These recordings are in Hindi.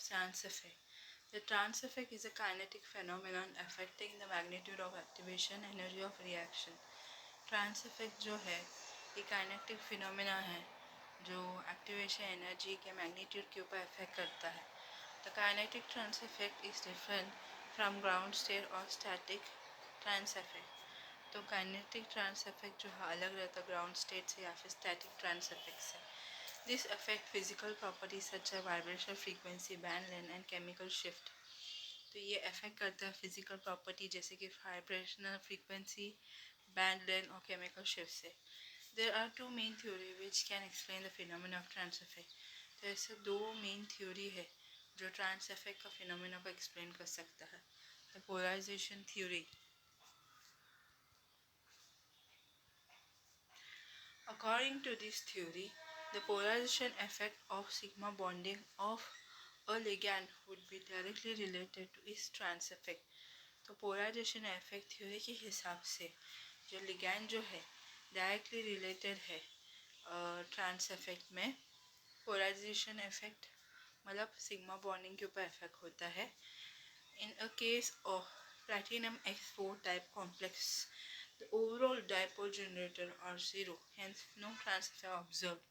trans effect. The trans effect is a kinetic phenomenon affecting the magnitude of activation energy of reaction. Trans effect जो है ये काइनेटिक फिनोमेना है जो एक्टिवेशन एनर्जी के मैग्नीट्यूड के ऊपर इफेक्ट करता है. The kinetic trans effect is different from ground state और स्टैटिक ट्रांस इफेक्ट. तो काइनेटिक ट्रांस इफेक्ट जो है अलग रहता है ग्राउंड स्टेट से या फिर स्टैटिक ट्रांस इफेक्ट से. This affect physical properties such as vibration frequency bond length and chemical shift. तो ये अफेक्ट करता है फिजिकल प्रॉपर्टी जैसे कि वाइब्रेशनल फ्रीक्वेंसी बैंड लेंथ और केमिकल शिफ्ट से. There are two main theory which can explain the phenomena of trans effect. तो ऐसे दो मेन थ्योरी है जो ट्रांस इफेक्ट का फिनोमेना को एक्सप्लेन कर सकता है. The polarisation theory. According to this theory, the polarization effect of sigma bonding of a ligand would be directly related to its trans effect. तो पोलराइजेशन इफेक्ट थ्योरी के हिसाब से जो लिगैंड जो है डायरेक्टली रिलेटेड है ट्रांस इफेक्ट में. पोलराइजेशन इफेक्ट मतलब सिग्मा बॉन्डिंग के ऊपर इफेक्ट होता है. In a case of platinum X4 type complex, the overall dipole generator are zero, hence no trans effect observed.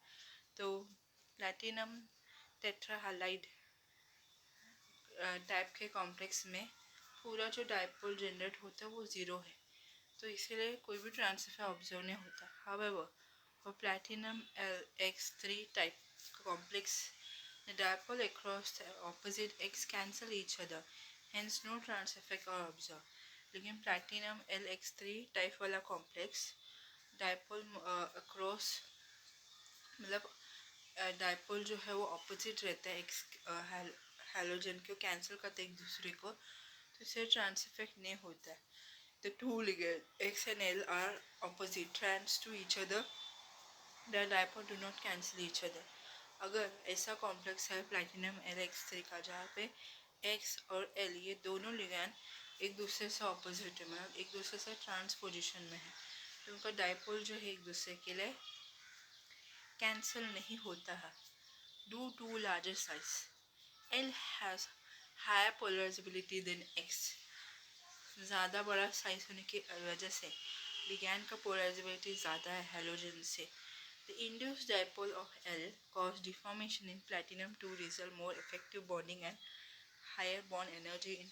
तो प्लैटिनम टेट्राहालाइड टाइप के कॉम्प्लेक्स में पूरा जो डाइपोल जनरेट होता है वो ज़ीरो है, तो इसीलिए कोई भी ट्रांस इफेक्ट ऑब्जर्व नहीं होता. However for platinum X3 type complex the dipole across the opposite x cancel each other, hence no trans effect are observed. लेकिन प्लैटिनम LX3 टाइप वाला कॉम्प्लेक्स डाइपोल अक्रॉस मतलब डाइपोल जो है वो ऑपोजिट रहता है एक्स हैलोजन को कैंसिल करते एक दूसरे को, तो इससे ट्रांस इफेक्ट नहीं होता है. The two ligand X and L are opposite trans to each other, the dipole do not cancel each other. अगर ऐसा कॉम्प्लेक्स है प्लैटिनम LX3 का जहाँ पे एक्स और एल ये दोनों लिगैंड एक दूसरे से ऑपोजिट है मतलब एक दूसरे से ट्रांस पोजिशन में है, तो उनका डाइपोल जो है एक दूसरे के लिए कैंसिल नहीं होता है. Due to larger size L has higher polarisability than X. ज़्यादा बड़ा साइज होने की वजह से लिगैंड का पोलराइजेबिलिटी ज़्यादा है हैलोजन से. The induced dipole of L cause deformation in platinum-2 result more effective bonding and higher bond energy in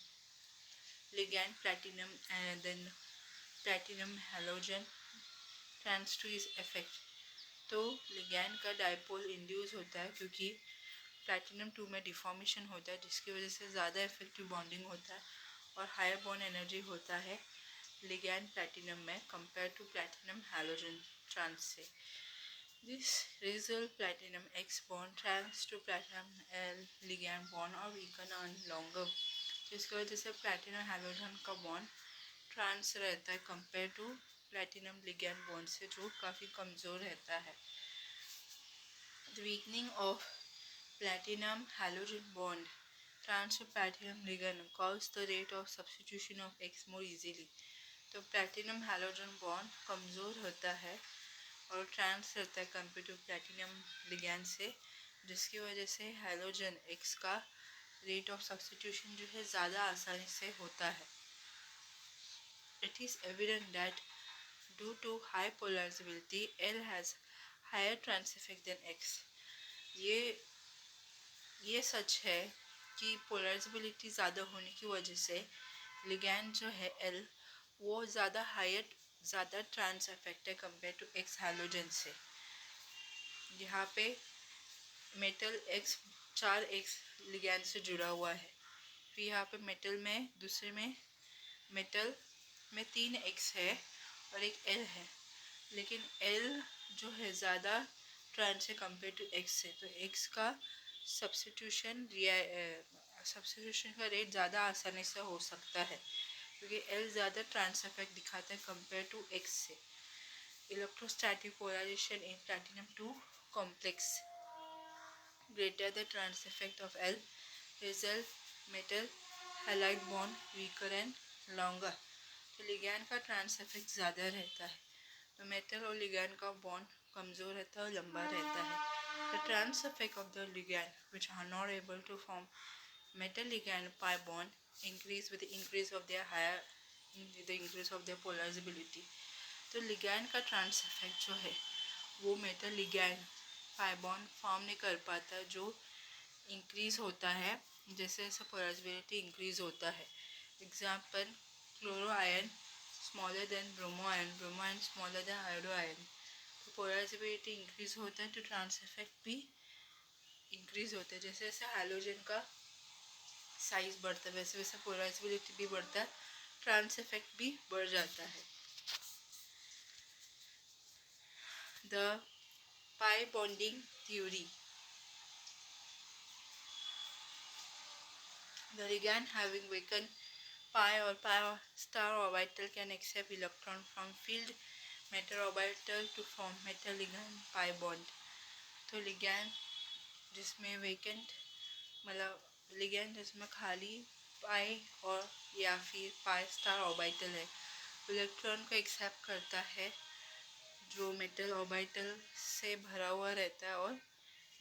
ligand platinum and then platinum halogen trans to its effect. तो ligand का dipole induce होता है क्योंकि platinum-2 में deformation होता है जिसकी वजह से ज़्यादा effective bonding होता है और higher bond energy होता है ligand platinum में compared to platinum halogen trans से. This result platinum X bond trans to platinum L ligand bond और weaken and longer, जिसकी वजह से platinum halogen का bond trans रहता है compared to platinum ligand bond से जो काफ़ी कमज़ोर रहता है. The weakening of platinum halogen bond trans to platinum ligand cause the rate of substitution of X more easily. तो platinum halogen bond कमज़ोर होता है और ट्रांस रहता है कंपेयर टू प्लैटिनम लिगैंड से, जिसकी वजह से हैलोजन एक्स का रेट ऑफ सब्स्टिट्यूशन जो है ज़्यादा आसानी से होता है. It is evident that due to high polarisability L has higher trans effect than X. ये सच है कि पोलराइजेबिलिटी ज़्यादा होने की वजह से लिगैंड जो है एल वो ज़्यादा ट्रांस इफेक्ट है कंपेयर टू एक्स हैलोजन से. यहाँ पे मेटल एक्स 4x लिगैंड से जुड़ा हुआ है, फिर यहाँ पे मेटल में दूसरे में मेटल में 3x है और एक L है, लेकिन L जो है ज़्यादा ट्रांस है कंपेयर टू x से, तो x का सब्स्टिट्यूशन का रेट ज़्यादा आसानी से हो सकता है क्योंकि L ज़्यादा ट्रांस इफेक्ट दिखाता है कंपेयर टू x से. Electrostatic polarisation in platinum-2 complex greater the trans effect of L result metal halide bond weaker and longer. तो लिगैंड का ट्रांस इफेक्ट ज़्यादा रहता है तो मेटल और लिगैंड का बॉन्ड कमज़ोर रहता है और लंबा रहता है. The trans effect of the ligand which are not able to form metal ligand pi bond increase with the increase of their higher with the increase of their polarizability. तो लिगैंड का ट्रांस इफेक्ट जो है वो metal ligand pi bond form नहीं कर पाता, जो इंक्रीज होता है जैसे जैसे पोलराइजेबिलिटी इंक्रीज होता है. Example, chloro ion smaller than bromo ion smaller than iodo ion. तो पोलराइजेबिलिटी इंक्रीज होता है तो ट्रांस इफेक्ट भी इंक्रीज होता है. जैसे जैसे हाइड्रोजन का साइज बढ़ता है वैसे वैसे पोलराइजेबिलिटी भी बढ़ता है, ट्रांस इफेक्ट भी बढ़ जाता है. The pi bonding theory. The ligand having weakened pi or pi star orbital can accept electron from filled metal orbital to form metal ligand pi bond. तो ligand जिसमें वेकेंट मतलब लिगैंड जिसमें खाली पाई और या फिर पाई स्टार ऑर्बिटल है, इलेक्ट्रॉन को एक्सेप्ट करता है जो मेटल ऑर्बिटल से भरा हुआ रहता है और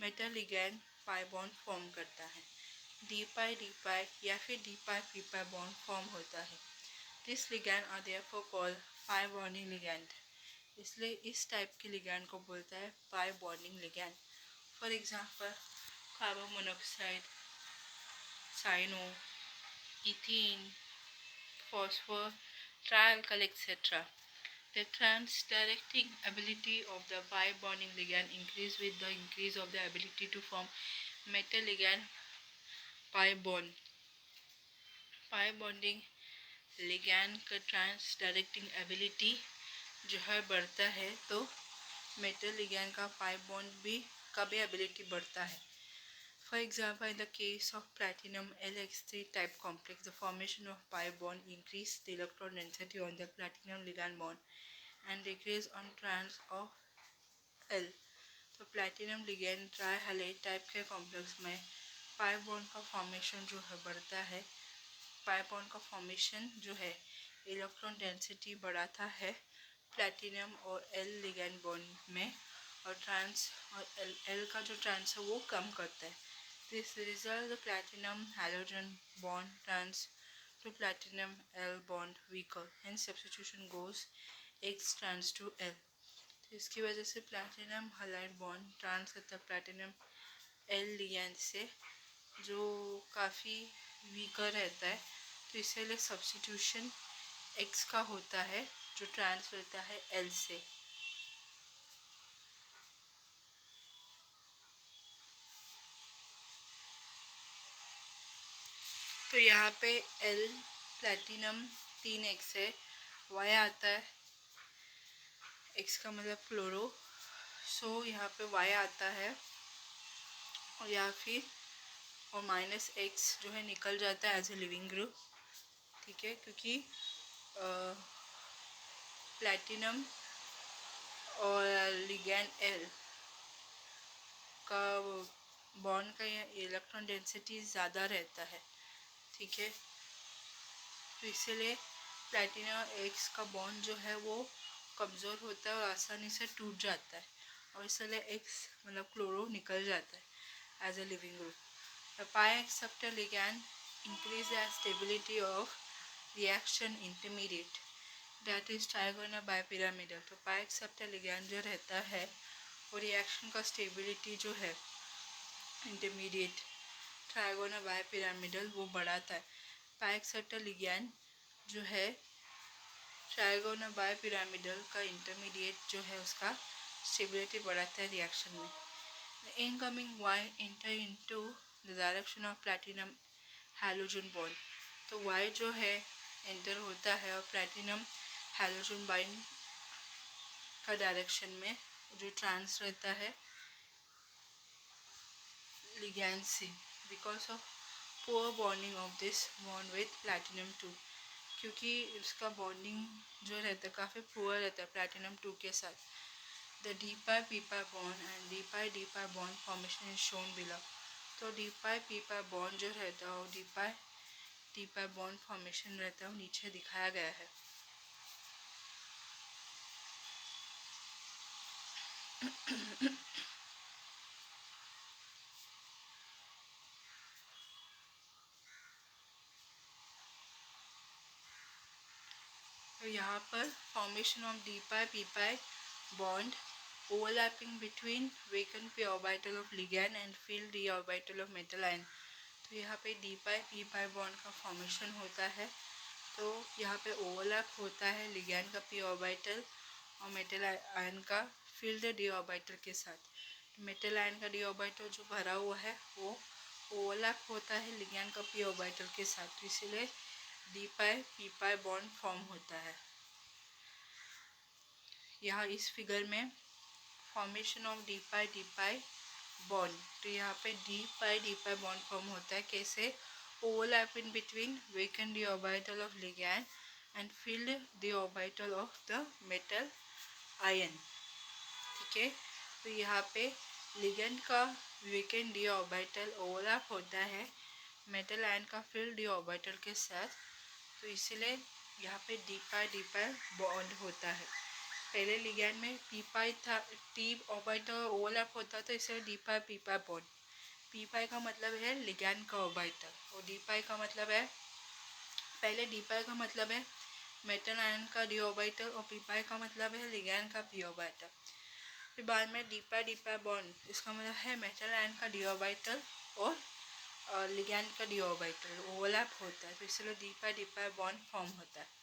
metal ligand pi bond form करता है. डी पाई या फिर D pi P pi bond form होता है. This ligand are therefore called pi bonding ligand. इसलिए इस टाइप के लिगैंड को बोलता है pi bonding ligand. For example, carbon monoxide, cyano, ethene, phosphor, trialkyl, etc. The trans-directing ability of the pi-bonding ligand increase with the increase of the ability to form metal ligand pi bond. Pi bonding ligand का trans-directing ability जो है बढ़ता है तो metal ligand का pi bond भी का भी ability बढ़ता है. For example, in the case of platinum LX3 type complex, the formation of pi bond increase the electron density on the platinum ligand bond and decrease on trans of L. तो प्लैटिनम लिगेंड ट्राईहैलाइड टाइप के कॉम्प्लेक्स में पाई बॉन्ड का फॉर्मेशन जो है बढ़ता है. पाई बॉन्ड का फॉर्मेशन जो है इलेक्ट्रॉन डेंसिटी बढ़ाता है प्लैटिनम और एल लिगेंड बॉन्ड में, और ट्रांस और एल का जो ट्रांस है वो कम करता है. This result the platinum halogen bond turns to platinum L bond weaker. Hence substitution goes X trans to L. तो इसकी वजह से प्लैटिनम हालाइड बॉन्ड ट्रांस करता है प्लैटिनम एल लिगैंड से जो काफ़ी वीकर रहता है. तो इसीलिए सब्स्टिट्यूशन X का होता है जो ट्रांस रहता है L से. तो यहाँ पे L प्लैटिनम 3X है, Y आता है, X का मतलब क्लोरो, सो यहाँ पे Y आता है और या फिर और -X जो है निकल जाता है एज ए लिविंग ग्रुप. ठीक है, क्योंकि प्लैटिनम और लिगैंड L का बॉन्ड का इलेक्ट्रॉन डेंसिटी ज़्यादा रहता है. ठीक है, तो इसीलिए प्लैटिनम X का बॉन्ड जो है वो कमज़ोर होता है और आसानी से टूट जाता है और इसलिए X मतलब क्लोरो निकल जाता है as a leaving group. The pi acceptor ligand increase the stability of reaction intermediate that is trigonal bipyramidal. तो pi acceptor ligand जो रहता है वो रिएक्शन का स्टेबिलिटी जो है इंटरमीडिएट ट्राइगोनल बायपिरामिडल वो बढ़ाता है. pi acceptor ligand जो है ट्राइगोनल बायपिरामिडल का इंटरमीडिएट जो है उसका स्टेबिलिटी बढ़ाता है रिएक्शन में. The incoming Y enter into the direction of platinum halogen bond. तो Y जो है एंटर होता है और प्लैटिनम हैलोजन बाइंड का डायरेक्शन में जो ट्रांस रहता है लिगैंड से because of poor bonding of this bond with platinum 2. क्योंकि उसका बॉन्डिंग जो रहता है काफ़ी पुअर रहता है प्लैटिनम 2 के साथ. The d pi p pi bond and d pi bond formation is shown below. तो d pi p pi bond जो रहता है और d pi bond formation रहता है वो नीचे दिखाया गया है. तो यहाँ पर formation of D pi P pi bond, overlapping between vacant p orbital of ligand and field d orbital of metal ion. तो यहाँ पे D pi P pi bond का फॉर्मेशन होता है। तो यहाँ पे ओवरलैप होता है लिगैंड का p ऑर्बिटल और मेटल आयन का फील्ड d ऑर्बिटल के साथ। मेटल आयन का d ऑर्बिटल जो भरा हुआ है वो ओवरलैप होता है लिगैंड का p ऑर्बिटल के साथ, तो इसीलिए D pi P pi bond form होता है। यहाँ इस फिगर में formation of D pi bond, तो यहाँ पे डी पाई बॉन्ड फॉर्म होता है। कैसे? Overlap in between vacant D orbital of ligand and field D orbital of the metal ion. ठीक है, तो यहाँ पे लिगैंड का वेकेंट डी ऑर्बिटल ओवरलैप होता है मेटल आयन का फील्ड डी ऑर्बिटल के साथ, तो इसीलिए यहाँ पे डी पाई बॉन्ड होता है। पहले लिगैंड में पी पाई था, टी ऑर्बिटल ओवरलैप होता, तो इसलिए D pi P pi bond. P पाई का मतलब है लिगैंड का ऑर्बिटल और डी पाई का मतलब है, पहले डी पाई का मतलब है मेटल आयन का डी ऑर्बिटल और पी पाई का मतलब है लिगैंड का पी ऑर्बिटल। फिर बाद में डी पाई बॉन्ड, इसका मतलब है मेटल आयन का डी ऑर्बिटल और लिगैंड का डी ऑर्बिटल ओवरलैप होता है, तो इसलिए डी पाई बॉन्ड फॉर्म होता है।